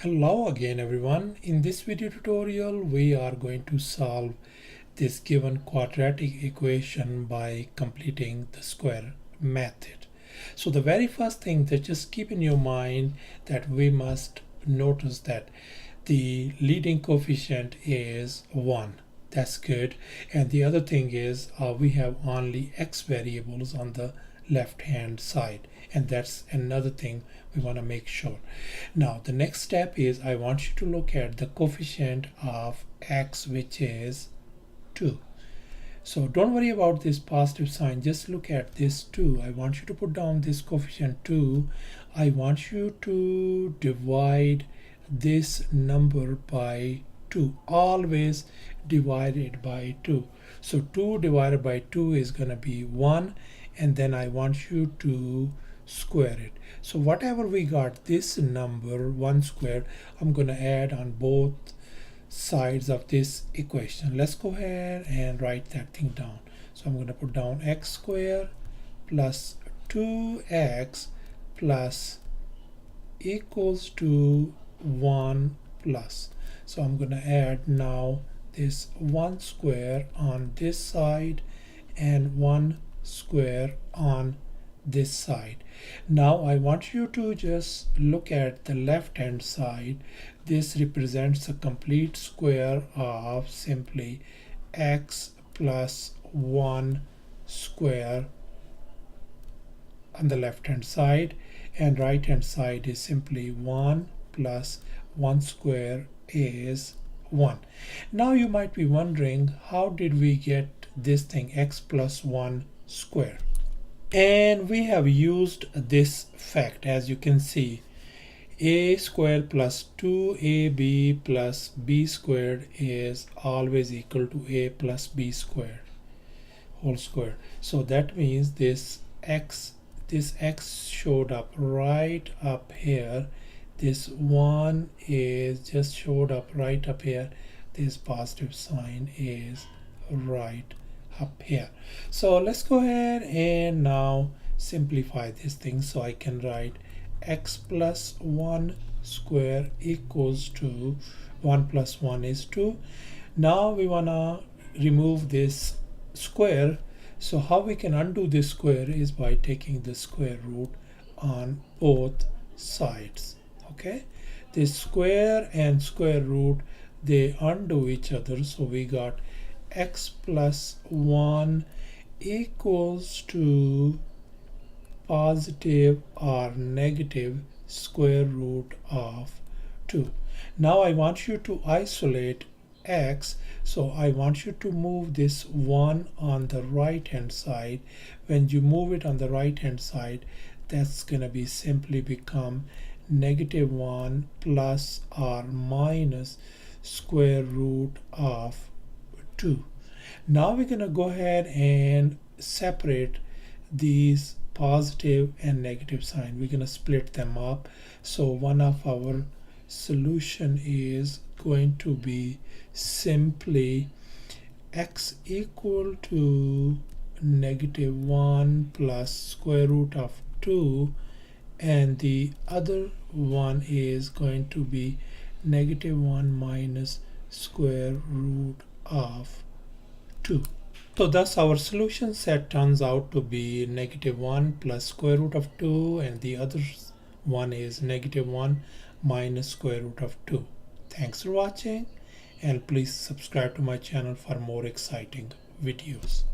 Hello again everyone. In this video tutorial we are going to solve this given quadratic equation by completing the square method. So the very first thing that just keep in your mind that we must notice that the leading coefficient is 1. That's good. And the other thing is we have only x variables on the left hand side, and that's another thing we want to make sure. Now the next step is I want you to look at the coefficient of x, which is 2. So don't worry about this positive sign, just look at this 2. I want you to put down this coefficient 2. I want you to divide this number by 2, always divided by 2. So 2 divided by 2 is going to be 1, and then I want you to square it. So whatever we got, this number 1 squared, I'm going to add on both sides of this equation. Let's go ahead and write that thing down. So I'm going to put down x squared plus 2x plus equals to 1 plus. So I'm going to add now this 1 square on this side and 1 square on this side. Now I want you to just look at the left hand side. This represents a complete square of simply x plus 1 square on the left hand side, and right hand side is simply 1 plus 1 square is 1. Now you might be wondering, how did we get this thing x plus 1 square? And we have used this fact. As you can see, a squared plus 2ab plus b squared is always equal to a plus b squared whole square. So that means this x showed up right up here. This 1 is just showed up right up here. This positive sign is right up here. So let's go ahead and now simplify this thing. So I can write x plus 1 square equals to 1 plus 1 is 2. Now we want to remove this square. So how we can undo this square is by taking the square root on both sides. Okay, this square and square root, they undo each other. So we got x plus 1 equals to positive or negative square root of 2. Now I want you to isolate x. So I want you to move this 1 on the right hand side. When you move it on the right hand side, that's going to be simply become negative 1 plus or minus square root of 2. Now we're going to go ahead and separate these positive and negative sign. We're going to split them up. So one of our solution is going to be simply x equal to negative 1 plus square root of 2, and the other one is going to be negative 1 minus square root of 2. So thus our solution set turns out to be negative 1 plus square root of 2, and the other one is negative 1 minus square root of 2. Thanks for watching, and please subscribe to my channel for more exciting videos.